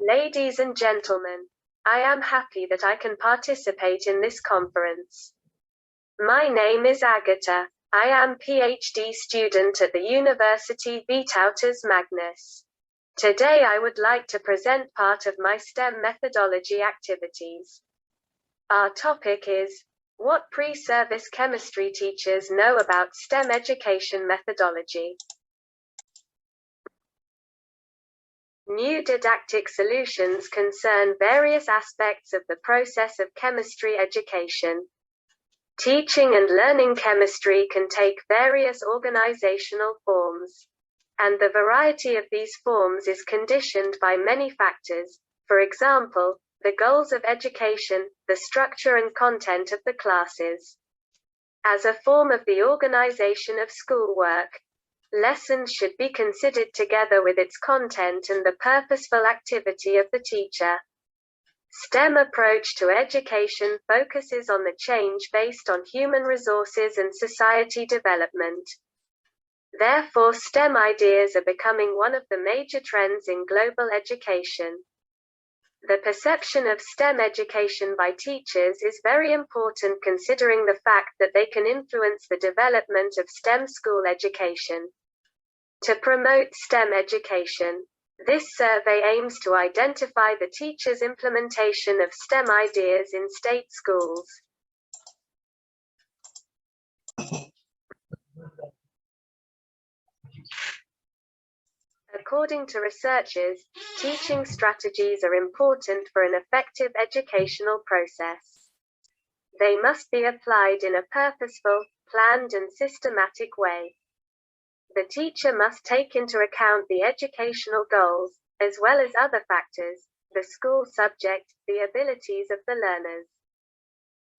Ladies and gentlemen, I am happy that I can participate in this conference. My name is Agata. I am PhD student at the University Vytautas Magnus. Today I would like to present part of my STEM methodology activities. Our topic is, what pre-service chemistry teachers know about STEM education methodology. New didactic solutions concern various aspects of the process of chemistry education. Teaching and learning chemistry can take various organizational forms. And the variety of these forms is conditioned by many factors, for example, the goals of education, the structure and content of the classes. As a form of the organization of schoolwork, lessons should be considered together with its content and the purposeful activity of the teacher. STEM approach to education focuses on the change based on human resources and society development. Therefore, STEM ideas are becoming one of the major trends in global education. The perception of STEM education by teachers is very important considering the fact that they can influence the development of STEM school education. To promote STEM education, this survey aims to identify the teachers' implementation of STEM ideas in state schools. According to researchers, teaching strategies are important for an effective educational process. They must be applied in a purposeful, planned and systematic way. The teacher must take into account the educational goals, as well as other factors, the school subject, the abilities of the learners,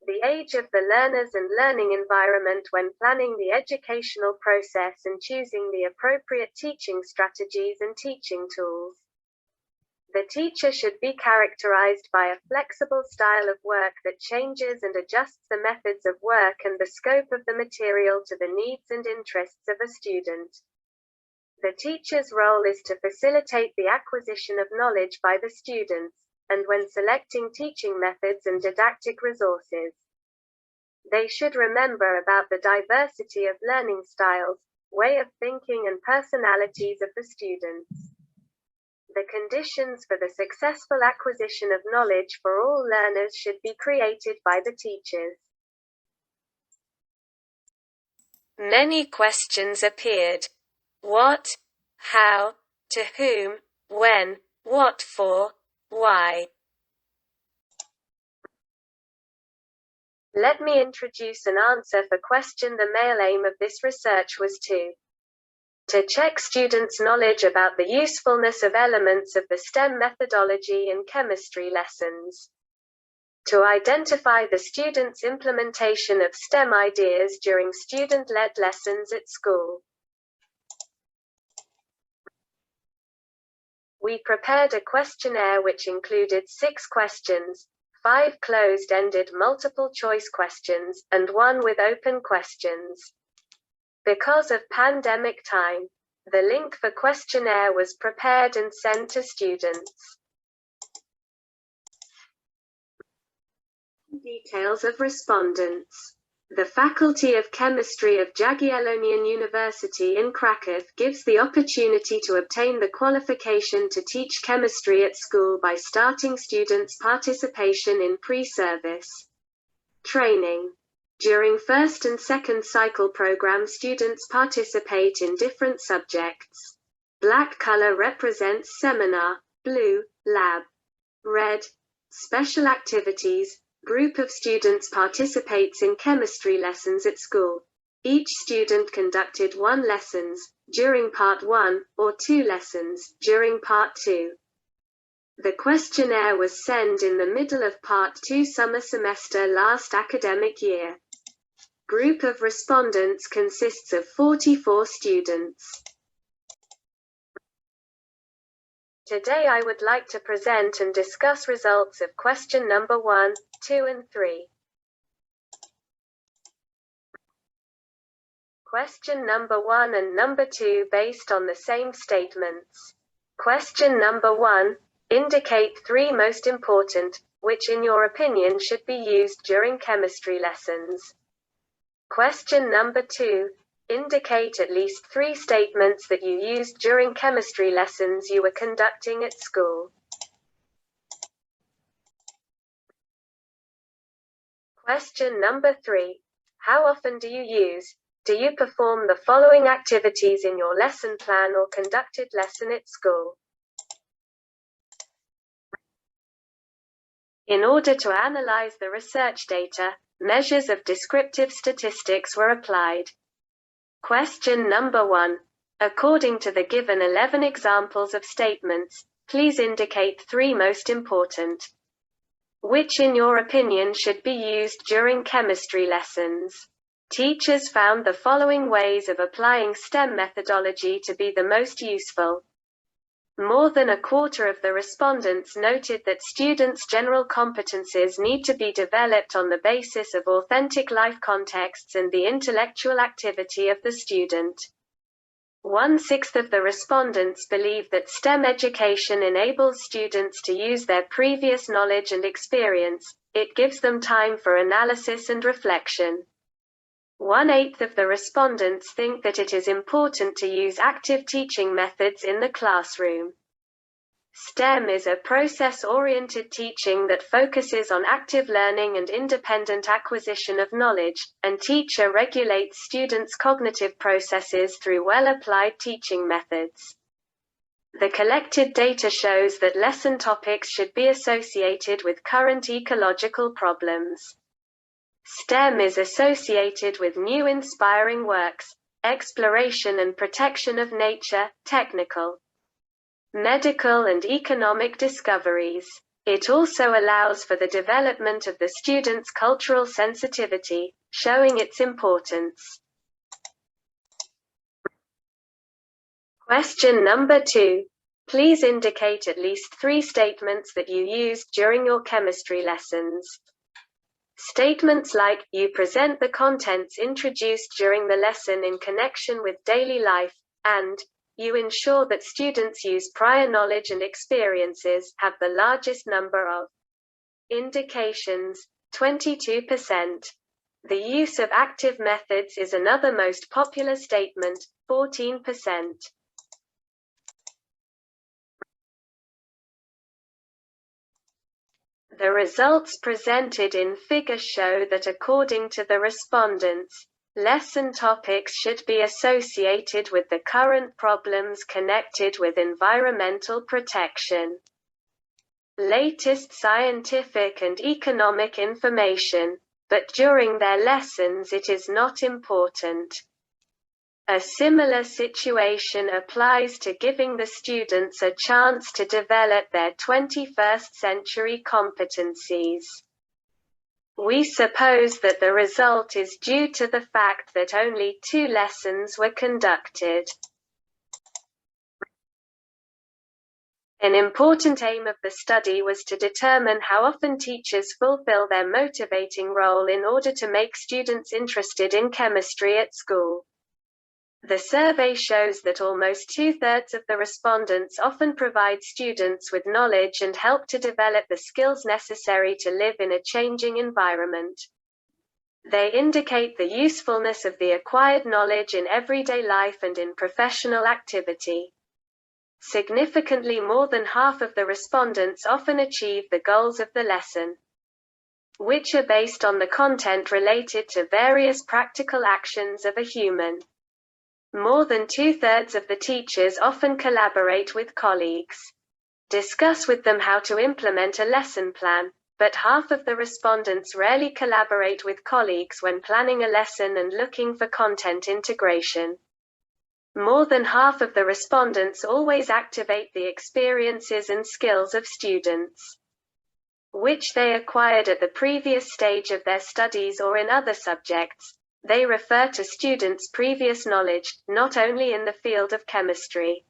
the age of the learners and learning environment when planning the educational process and choosing the appropriate teaching strategies and teaching tools. The teacher should be characterized by a flexible style of work that changes and adjusts the methods of work and the scope of the material to the needs and interests of a student. The teacher's role is to facilitate the acquisition of knowledge by the students, and when selecting teaching methods and didactic resources, they should remember about the diversity of learning styles, way of thinking and personalities of the students. The conditions for the successful acquisition of knowledge for all learners should be created by the teachers. Many questions appeared. What? How? To whom? When? What for? Why? Let me introduce an answer for question. The main aim of this research was to check students' knowledge about the usefulness of elements of the STEM methodology in chemistry lessons, to identify the students' implementation of STEM ideas during student-led lessons at school. We prepared a questionnaire which included 6 questions, 5 closed-ended multiple-choice questions, and 1 with open questions. Because of pandemic time, the link for questionnaire was prepared and sent to students. Details of respondents. The Faculty of Chemistry of Jagiellonian University in Kraków gives the opportunity to obtain the qualification to teach chemistry at school by starting students' participation in pre-service training. During first and second cycle program, students participate in different subjects. Black color represents seminar, blue, lab, red, special activities. Group of students participates in chemistry lessons at school. Each student conducted 1 lessons during part 1, or 2 lessons during part 2. The questionnaire was sent in the middle of part 2 summer semester last academic year. Group of respondents consists of 44 students. Today I would like to present and discuss results of question number 1, 2 and 3. Question number 1 and number 2 based on the same statements. Question number 1. Indicate 3 most important, which in your opinion should be used during chemistry lessons. Question number 2. Indicate at least 3 statements that you used during chemistry lessons you were conducting at school. Question number 3. How often do you perform the following activities in your lesson plan or conducted lesson at school? In order to analyze the research data, measures of descriptive statistics were applied. Question number 1. According to the given 11 examples of statements, please indicate 3 most important. Which in your opinion should be used during chemistry lessons? Teachers found the following ways of applying STEM methodology to be the most useful. More than a quarter of the respondents noted that students' general competencies need to be developed on the basis of authentic life contexts and the intellectual activity of the student. 1/6 of the respondents believe that STEM education enables students to use their previous knowledge and experience. It gives them time for analysis and reflection. 1/8 of the respondents think that it is important to use active teaching methods in the classroom. STEM is a process-oriented teaching that focuses on active learning and independent acquisition of knowledge, and teacher regulates students' cognitive processes through well-applied teaching methods. The collected data shows that lesson topics should be associated with current ecological problems. STEM is associated with new inspiring works, exploration and protection of nature, technical, medical and economic discoveries. It also allows for the development of the student's cultural sensitivity, showing its importance. Question number 2. Please indicate at least 3 statements that you used during your chemistry lessons. Statements like, "You present the contents introduced during the lesson in connection with daily life," and "You ensure that students use prior knowledge and experiences," have the largest number of indications, 22%. The use of active methods is another most popular statement, 14%. The results presented in figure show that according to the respondents, lesson topics should be associated with the current problems connected with environmental protection, latest scientific and economic information, but during their lessons it is not important. A similar situation applies to giving the students a chance to develop their 21st century competencies. We suppose that the result is due to the fact that only 2 lessons were conducted. An important aim of the study was to determine how often teachers fulfill their motivating role in order to make students interested in chemistry at school. The survey shows that almost 2/3 of the respondents often provide students with knowledge and help to develop the skills necessary to live in a changing environment. They indicate the usefulness of the acquired knowledge in everyday life and in professional activity. Significantly more than half of the respondents often achieve the goals of the lesson, which are based on the content related to various practical actions of a human. More than 2/3 of the teachers often collaborate with colleagues, discuss with them how to implement a lesson plan, but half of the respondents rarely collaborate with colleagues when planning a lesson and looking for content integration. More than half of the respondents always activate the experiences and skills of students, which they acquired at the previous stage of their studies or in other subjects. They refer to students' previous knowledge, not only in the field of chemistry.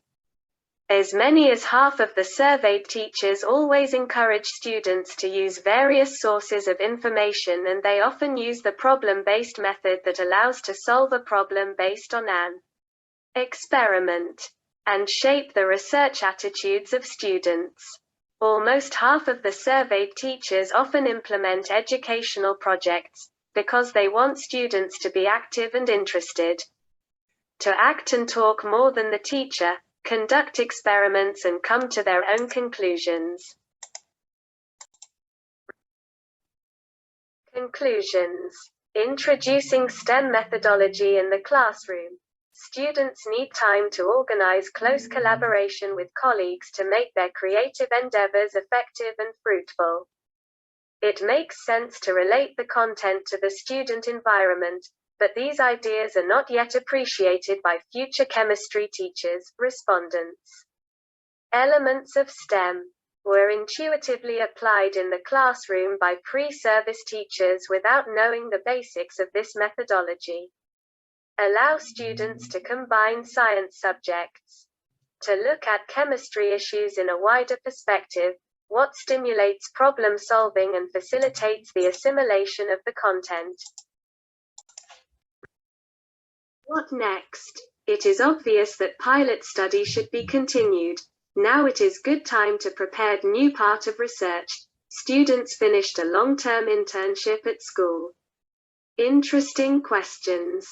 As many as half of the surveyed teachers always encourage students to use various sources of information, and they often use the problem-based method that allows to solve a problem based on an experiment, and shape the research attitudes of students. Almost half of the surveyed teachers often implement educational projects because they want students to be active and interested. To act and talk more than the teacher, conduct experiments and come to their own conclusions. Conclusions. Introducing STEM methodology in the classroom. Students need time to organize close collaboration with colleagues to make their creative endeavors effective and fruitful. It makes sense to relate the content to the student environment, but these ideas are not yet appreciated by future chemistry teachers, respondents. Elements of STEM were intuitively applied in the classroom by pre-service teachers without knowing the basics of this methodology. Allow students to combine science subjects. To look at chemistry issues in a wider perspective, what stimulates problem solving and facilitates the assimilation of the content. What next? It is obvious that pilot study should be continued. Now it is good time to prepare new part of research. Students finished a long-term internship at school. Interesting questions.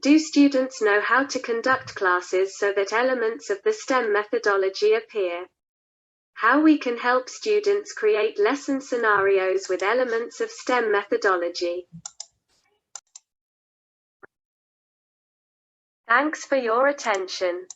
Do students know how to conduct classes so that elements of the STEM methodology appear? How we can help students create lesson scenarios with elements of STEM methodology. Thanks for your attention.